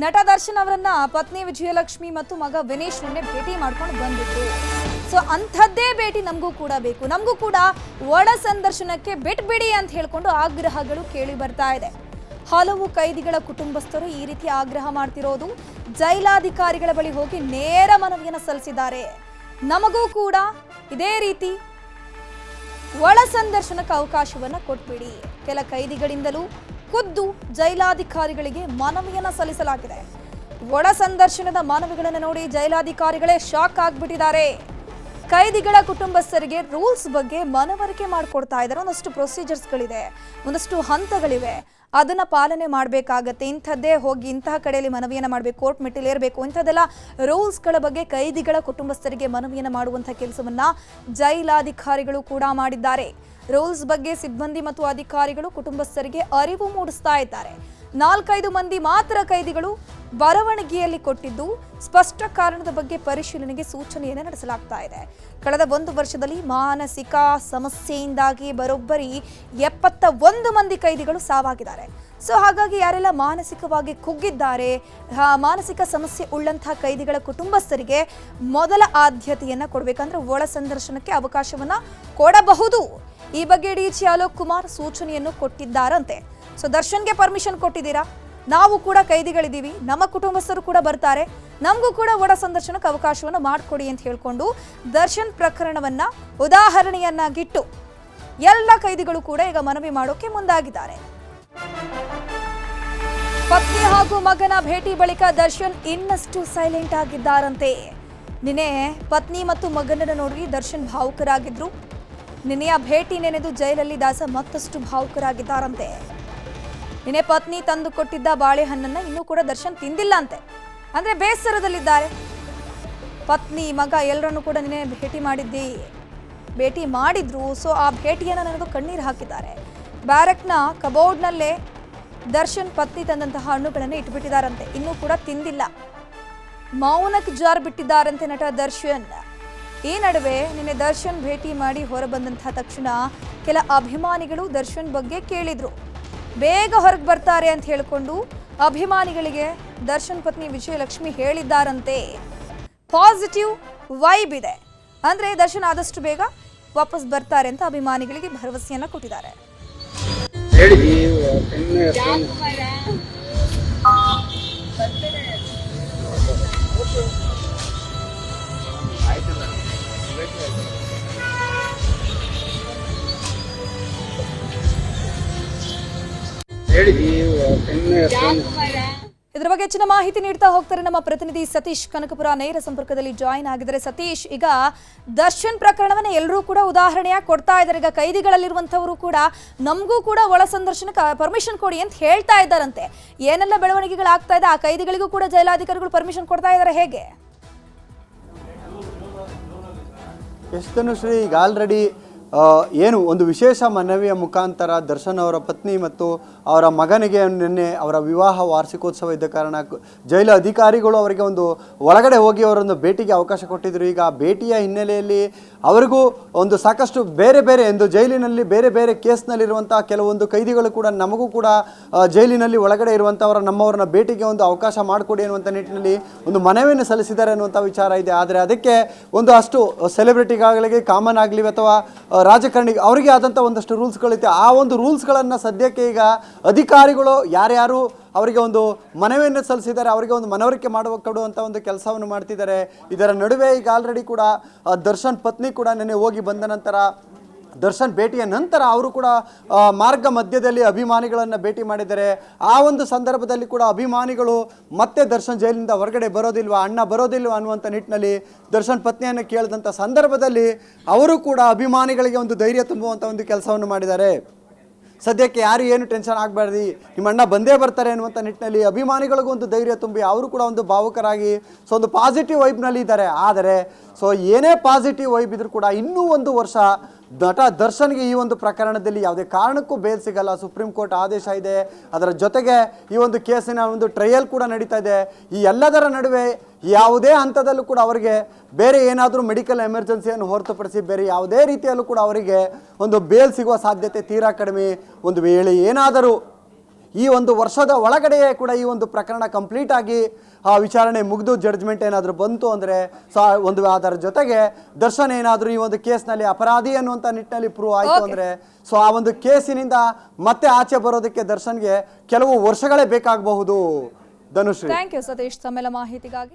ನಟ ದರ್ಶನ್ ಅವರನ್ನ ಪತ್ನಿ ವಿಜಯಲಕ್ಷ್ಮಿ ಮತ್ತು ಮಗ ವಿನೇಶ್ ನಿನ್ನೆ ಭೇಟಿ ಮಾಡ್ಕೊಂಡು ಬಂದಿತ್ತು. ಸೊ ಅಂಥದ್ದೇ ಭೇಟಿ ನಮಗೂ ಕೂಡ ಬೇಕು, ನಮಗೂ ಕೂಡ ಒಳ ಸಂದರ್ಶನಕ್ಕೆ ಬಿಟ್ಬಿಡಿ ಅಂತ ಹೇಳ್ಕೊಂಡು ಆಗ್ರಹಗಳು ಕೇಳಿ ಬರ್ತಾ ಇದೆ. ಹಲವು ಕೈದಿಗಳ ಕುಟುಂಬಸ್ಥರು ಈ ರೀತಿ ಆಗ್ರಹ ಮಾಡ್ತಿರೋದು. ಜೈಲಾಧಿಕಾರಿಗಳ ಬಳಿ ಹೋಗಿ ನೇರ ಮನವಿಯನ್ನು ಸಲ್ಲಿಸಿದ್ದಾರೆ. ನಮಗೂ ಕೂಡ ಇದೇ ರೀತಿ ಒಳ ಸಂದರ್ಶನಕ್ಕೆ ಅವಕಾಶವನ್ನ ಕೊಟ್ಬಿಡಿ. ಕೆಲ ಕೈದಿಗಳಿಂದಲೂ ಖುದ್ದು ಜೈಲಾಧಿಕಾರಿಗಳಿಗೆ ಮನವಿಯನ್ನ ಸಲ್ಲಿಸಲಾಗಿದೆ. ಒಳ ಸಂದರ್ಶನದ ಮನವಿಗಳನ್ನು ನೋಡಿ ಜೈಲಾಧಿಕಾರಿಗಳೇ ಶಾಕ್ ಆಗ್ಬಿಟ್ಟಿದ್ದಾರೆ. ಕೈದಿಗಳ ಕುಟುಂಬಸ್ಥರಿಗೆ ರೂಲ್ಸ್ ಬಗ್ಗೆ ಮನವರಿಕೆ ಮಾಡಿಕೊಡ್ತಾ ಇದ್ದಾರೆ. ಒಂದಷ್ಟು ಪ್ರೊಸೀಜರ್ಸ್ಗಳಿದೆ, ಒಂದಷ್ಟು ಹಂತಗಳಿವೆ, ಅದನ್ನ ಪಾಲನೆ ಮಾಡಬೇಕಾಗತ್ತೆ. ಇಂಥದ್ದೇ ಹೋಗಿ ಇಂತಹ ಕಡೆಯಲ್ಲಿ ಮನವಿಯನ್ನು ಮಾಡಬೇಕು, ಕೋರ್ಟ್ ಮೆಟ್ಟಿಲೇರಬೇಕು, ಇಂಥದ್ದೆಲ್ಲ ರೂಲ್ಸ್ಗಳ ಬಗ್ಗೆ ಕೈದಿಗಳ ಕುಟುಂಬಸ್ಥರಿಗೆ ಮನವಿಯನ್ನು ಮಾಡುವಂಥ ಕೆಲಸವನ್ನ ಜೈಲಾಧಿಕಾರಿಗಳು ಕೂಡ ಮಾಡಿದ್ದಾರೆ. ರೂಲ್ಸ್ ಬಗ್ಗೆ ಸಿಬ್ಬಂದಿ ಮತ್ತು ಅಧಿಕಾರಿಗಳು ಕುಟುಂಬಸ್ಥರಿಗೆ ಅರಿವು ಮೂಡಿಸ್ತಾ ಇದ್ದಾರೆ. 4-5 ಮಂದಿ ಮಾತ್ರ ಕೈದಿಗಳು ಬರವಣಿಗೆಯಲ್ಲಿ ಕೊಟ್ಟಿದ್ದು ಸ್ಪಷ್ಟ ಕಾರಣದ ಬಗ್ಗೆ ಪರಿಶೀಲನೆಗೆ ಸೂಚನೆಯನ್ನು ನಡೆಸಲಾಗ್ತಾ ಇದೆ. ಕಳೆದ 1 ವರ್ಷದಲ್ಲಿ ಮಾನಸಿಕ ಸಮಸ್ಯೆಯಿಂದಾಗಿ ಬರೋಬ್ಬರಿ 71 ಮಂದಿ ಕೈದಿಗಳು ಸಾವಾಗಿದ್ದಾರೆ. ಸೊ ಹಾಗಾಗಿ ಯಾರೆಲ್ಲ ಮಾನಸಿಕವಾಗಿ ಕುಗ್ಗಿದ್ದಾರೆ, ಮಾನಸಿಕ ಸಮಸ್ಯೆ ಉಳ್ಳಂತಹ ಕೈದಿಗಳ ಕುಟುಂಬಸ್ಥರಿಗೆ ಮೊದಲ ಆದ್ಯತೆಯನ್ನು ಕೊಡಬೇಕಂದ್ರೆ ಒಳ ಸಂದರ್ಶನಕ್ಕೆ ಅವಕಾಶವನ್ನ ಕೊಡಬಹುದು. ಈ ಬಗ್ಗೆ ಡಿಜಿ ಅಲೋಕ್ ಕುಮಾರ್ ಸೂಚನೆಯನ್ನು ಕೊಟ್ಟಿದ್ದಾರಂತೆ. ಸೊ ದರ್ಶನ್ಗೆ ಪರ್ಮಿಷನ್ ಕೊಟ್ಟಿದ್ದೀರಾ, ನಾವು ಕೂಡ ಕೈದಿಗಳಿದ್ದೀವಿ, ನಮ್ಮ ಕುಟುಂಬಸ್ಥರು ಕೂಡ ಬರ್ತಾರೆ, ನಮಗೂ ಕೂಡ ಒಳ ಸಂದರ್ಶನಕ್ಕೆ ಅವಕಾಶವನ್ನು ಮಾಡಿಕೊಡಿ ಅಂತ ಹೇಳ್ಕೊಂಡು ದರ್ಶನ್ ಪ್ರಕರಣವನ್ನ ಉದಾಹರಣೆಯನ್ನಾಗಿಟ್ಟು ಎಲ್ಲ ಕೈದಿಗಳು ಕೂಡ ಈಗ ಮನವಿ ಮಾಡೋಕೆ ಮುಂದಾಗಿದ್ದಾರೆ. ಪತ್ನಿ ಹಾಗೂ ಮಗನ ಭೇಟಿ ಬಳಿಕ ದರ್ಶನ್ ಇನ್ನಷ್ಟು ಸೈಲೆಂಟ್ ಆಗಿದ್ದಾರಂತೆ. ನಿನ್ನೆ ಪತ್ನಿ ಮತ್ತು ಮಗನನ್ನು ನೋಡಿ ದರ್ಶನ್ ಭಾವುಕರಾಗಿದ್ರು. ನಿನ್ನೆಯ ಭೇಟಿ ನೆನೆದು ಜೈಲಲ್ಲಿ ದಾಸ ಮತ್ತಷ್ಟು ಭಾವುಕರಾಗಿದ್ದಾರಂತೆ. ನಿನ್ನೆ ಪತ್ನಿ ತಂದು ಕೊಟ್ಟಿದ್ದ ಬಾಳೆಹಣ್ಣನ್ನ ಇನ್ನೂ ಕೂಡ ದರ್ಶನ್ ತಿಂದಿಲ್ಲ ಅಂತೆ, ಅಂದ್ರೆ ಬೇಸರದಲ್ಲಿದ್ದಾರೆ. ಪತ್ನಿ ಮಗ ಎಲ್ಲರನ್ನು ಕೂಡ ನಿನ್ನೆ ಭೇಟಿ ಮಾಡಿದ್ರು. ಸೊ ಆ ಭೇಟಿಯನ್ನು ನೆನೆದು ಕಣ್ಣೀರು ಹಾಕಿದ್ದಾರೆ. ಬ್ಯಾರಕ್ನ ಕಬೋರ್ಡ್ನಲ್ಲೇ ದರ್ಶನ್ ಪತ್ನಿ ತಂದಂತಹ ಹಣ್ಣುಗಳನ್ನು ಇಟ್ಬಿಟ್ಟಿದ್ದಾರಂತೆ, ಇನ್ನೂ ಕೂಡ ತಿಂದಿಲ್ಲ. ಮೌನಕ್ಕೆ ಜಾರ್ ಬಿಟ್ಟಿದ್ದಾರಂತೆ ನಟ ದರ್ಶನ್. ಈ ನಡುವೆ ನಿನ್ನೆ ದರ್ಶನ್ ಭೇಟಿ ಮಾಡಿ ಹೊರಬಂದಂತಹ ತಕ್ಷಣ ಕೆಲ ಅಭಿಮಾನಿಗಳು ದರ್ಶನ್ ಬಗ್ಗೆ ಕೇಳಿದ್ರು. ಬೇಗ ಹೊರಗೆ ಬರ್ತಾರೆ ಅಂತ ಹೇಳಿಕೊಂಡು ಅಭಿಮಾನಿಗಳಿಗೆ ದರ್ಶನ್ ಪತ್ನಿ ವಿಜಯಲಕ್ಷ್ಮಿ ಹೇಳಿದ್ದಾರಂತೆ. ಪಾಸಿಟಿವ್ ವೈಬ್ ಇದೆ, ಅಂದ್ರೆ ದರ್ಶನ್ ಆದಷ್ಟು ಬೇಗ ವಾಪಸ್ ಬರ್ತಾರೆ ಅಂತ ಅಭಿಮಾನಿಗಳಿಗೆ ಭರವಸೆಯನ್ನ ಕೊಟ್ಟಿದ್ದಾರೆ. ಇದರ ಬಗ್ಗೆ ಹೆಚ್ಚಿನ ಮಾಹಿತಿ ನೀಡ್ತಾ ಹೋಗ್ತಾರೆ ನಮ್ಮ ಪ್ರತಿನಿಧಿ ಸತೀಶ್ ಕನಕಪುರ ನೇರ ಸಂಪರ್ಕದಲ್ಲಿ ಜಾಯಿನ್ ಆಗಿದ್ದಾರೆ. ಸತೀಶ್, ಈಗ ದರ್ಶನ್ ಪ್ರಕರಣವನ್ನ ಎಲ್ಲರೂ ಕೂಡ ಉದಾಹರಣೆಯಾಗಿ ಕೊಡ್ತಾ ಇದ್ದಾರೆ. ಈಗ ಕೈದಿಗಳಲ್ಲಿರುವಂತವರು ಕೂಡ ನಮಗೂ ಕೂಡ ಒಳ ಸಂದರ್ಶನಕ್ಕೆ ಪರ್ಮಿಷನ್ ಕೊಡಿ ಅಂತ ಹೇಳ್ತಾ ಇದ್ದಾರಂತೆ. ಏನೆಲ್ಲ ಬೆಳವಣಿಗೆಗಳಾಗ್ತಾ ಇದೆ, ಆ ಕೈದಿಗಳಿಗೂ ಕೂಡ ಜೈಲಾಧಿಕಾರಿಗಳು ಪರ್ಮಿಷನ್ ಕೊಡ್ತಾ ಇದ್ದಾರೆ, ಹೇಗೆ? ಎಷ್ಟನುಶ್ರೀ, ಈಗ ಆಲ್ರೆಡಿ ಏನು ಒಂದು ವಿಶೇಷ ಮನವಿಯ ಮುಖಾಂತರ ದರ್ಶನ್ ಅವರ ಪತ್ನಿ ಮತ್ತು ಅವರ ಮಗನಿಗೆ ನಿನ್ನೆ ಅವರ ವಿವಾಹ ವಾರ್ಷಿಕೋತ್ಸವ ಇದ್ದ ಕಾರಣ ಜೈಲು ಅಧಿಕಾರಿಗಳು ಅವರಿಗೆ ಒಂದು ಒಳಗಡೆ ಹೋಗಿ ಅವರೊಂದು ಭೇಟಿಗೆ ಅವಕಾಶ ಕೊಟ್ಟಿದ್ದರು. ಈಗ ಆ ಭೇಟಿಯ ಹಿನ್ನೆಲೆಯಲ್ಲಿ ಅವರಿಗೂ ಒಂದು ಸಾಕಷ್ಟು ಬೇರೆ ಬೇರೆ ಎಂದು ಜೈಲಿನಲ್ಲಿ ಬೇರೆ ಬೇರೆ ಕೇಸ್ನಲ್ಲಿರುವಂಥ ಕೆಲವೊಂದು ಕೈದಿಗಳು ಕೂಡ ನಮಗೂ ಕೂಡ ಜೈಲಿನಲ್ಲಿ ಒಳಗಡೆ ಇರುವಂಥವರ ನಮ್ಮವ್ರನ್ನ ಭೇಟಿಗೆ ಒಂದು ಅವಕಾಶ ಮಾಡಿಕೊಡಿ ಅನ್ನುವಂಥ ನಿಟ್ಟಿನಲ್ಲಿ ಒಂದು ಮನವಿಯನ್ನು ಸಲ್ಲಿಸಿದ್ದಾರೆ ಅನ್ನುವಂಥ ವಿಚಾರ ಇದೆ. ಆದರೆ ಅದಕ್ಕೆ ಒಂದು ಅಷ್ಟು ಸೆಲೆಬ್ರಿಟಿಗಳಿಗೆ ಕಾಮನ್ ಆಗಲಿ ಅಥವಾ ರಾಜಕಾರಣಿಗೆ ಅವರಿಗೆ ಆದಂಥ ಒಂದಷ್ಟು ರೂಲ್ಸ್ಗಳಿದೆ. ಆ ಒಂದು ರೂಲ್ಸ್ಗಳನ್ನು ಸದ್ಯಕ್ಕೆ ಈಗ ಅಧಿಕಾರಿಗಳು ಯಾರ್ಯಾರು ಅವರಿಗೆ ಒಂದು ಮನವಿಯನ್ನು ಸಲ್ಲಿಸಿದ್ದಾರೆ ಅವರಿಗೆ ಒಂದು ಮನವರಿಕೆ ಕೊಡುವಂಥ ಒಂದು ಕೆಲಸವನ್ನು ಮಾಡ್ತಿದ್ದಾರೆ. ಇದರ ನಡುವೆ ಈಗ ಆಲ್ರೆಡಿ ಕೂಡ ದರ್ಶನ್ ಪತ್ನಿ ಕೂಡ ನೆನ್ನೆ ಹೋಗಿ ಬಂದ ನಂತರ ದರ್ಶನ್ ಭೇಟಿಯ ನಂತರ ಅವರು ಕೂಡ ಮಾರ್ಗ ಮಧ್ಯದಲ್ಲಿ ಅಭಿಮಾನಿಗಳನ್ನು ಭೇಟಿ ಮಾಡಿದ್ದಾರೆ. ಆ ಒಂದು ಸಂದರ್ಭದಲ್ಲಿ ಕೂಡ ಅಭಿಮಾನಿಗಳು ಮತ್ತೆ ದರ್ಶನ್ ಜೈಲಿನಿಂದ ಹೊರಗಡೆ ಬರೋದಿಲ್ವಾ, ಅಣ್ಣ ಬರೋದಿಲ್ವಾ ಅನ್ನುವಂಥ ನಿಟ್ಟಿನಲ್ಲಿ ದರ್ಶನ್ ಪತ್ನಿಯನ್ನು ಕೇಳಿದಂಥ ಸಂದರ್ಭದಲ್ಲಿ ಅವರು ಕೂಡ ಅಭಿಮಾನಿಗಳಿಗೆ ಒಂದು ಧೈರ್ಯ ತುಂಬುವಂಥ ಒಂದು ಕೆಲಸವನ್ನು ಮಾಡಿದ್ದಾರೆ. ಸದ್ಯಕ್ಕೆ ಯಾರು ಏನು ಟೆನ್ಷನ್ ಆಗಬಾರ್ದು, ನಿಮ್ಮ ಅಣ್ಣ ಬಂದೇ ಬರ್ತಾರೆ ಅನ್ನುವಂಥ ನಿಟ್ಟಿನಲ್ಲಿ ಅಭಿಮಾನಿಗಳಿಗೂ ಒಂದು ಧೈರ್ಯ ತುಂಬಿ ಅವರು ಕೂಡ ಒಂದು ಭಾವುಕರಾಗಿ ಒಂದು ಪಾಸಿಟಿವ್ ವೈಬ್ನಲ್ಲಿ ಇದ್ದಾರೆ. ಆದರೆ ಏನೇ ಪಾಸಿಟಿವ್ ವೈಬ್ ಇದ್ರೂ ಕೂಡ ಇನ್ನೂ 1 ವರ್ಷ ನಟ ದರ್ಶನ್ಗೆ ಈ ಒಂದು ಪ್ರಕರಣದಲ್ಲಿ ಯಾವುದೇ ಕಾರಣಕ್ಕೂ ಬೇಲ್ ಸಿಗಲ್ಲ. ಸುಪ್ರೀಂ ಕೋರ್ಟ್ ಆದೇಶ ಇದೆ, ಅದರ ಜೊತೆಗೆ ಈ ಒಂದು ಕೇಸಿನ ಒಂದು ಟ್ರಯಲ್ ಕೂಡ ನಡೀತಾ ಇದೆ. ಈ ಎಲ್ಲದರ ನಡುವೆ ಯಾವುದೇ ಹಂತದಲ್ಲೂ ಕೂಡ ಅವರಿಗೆ ಬೇರೆ ಏನಾದರೂ ಮೆಡಿಕಲ್ ಎಮರ್ಜೆನ್ಸಿಯನ್ನು ಹೊರತುಪಡಿಸಿ ಬೇರೆ ಯಾವುದೇ ರೀತಿಯಲ್ಲೂ ಕೂಡ ಅವರಿಗೆ ಒಂದು ಬೇಲ್ ಸಿಗುವ ಸಾಧ್ಯತೆ ತೀರಾ ಕಡಿಮೆ. ಒಂದು ವೇಳೆ ಏನಾದರೂ ಈ ಒಂದು ವರ್ಷದ ಒಳಗಡೆಯೇ ಕೂಡ ಈ ಒಂದು ಪ್ರಕರಣ ಕಂಪ್ಲೀಟ್ ಆಗಿ ಆ ವಿಚಾರಣೆ ಮುಗಿದು ಜಡ್ಜ್ಮೆಂಟ್ ಏನಾದರೂ ಬಂತು ಅಂದರೆ ಅದರ ಜೊತೆಗೆ ದರ್ಶನ್ ಏನಾದರೂ ಈ ಒಂದು ಕೇಸ್ನಲ್ಲಿ ಅಪರಾಧಿ ಅನ್ನುವಂಥ ನಿಟ್ಟಿನಲ್ಲಿ ಪ್ರೂವ್ ಆಯಿತು ಅಂದರೆ ಸೊ ಆ ಒಂದು ಕೇಸಿನಿಂದ ಮತ್ತೆ ಆಚೆ ಬರೋದಕ್ಕೆ ದರ್ಶನ್ಗೆ ಕೆಲವು ವರ್ಷಗಳೇ ಬೇಕಾಗಬಹುದು. ಧನುಶ್ರೀ, ಥ್ಯಾಂಕ್ ಯು ಸತೀಶ್ ತಮ್ಮೆಲ್ಲ ಮಾಹಿತಿಗಾಗಿ.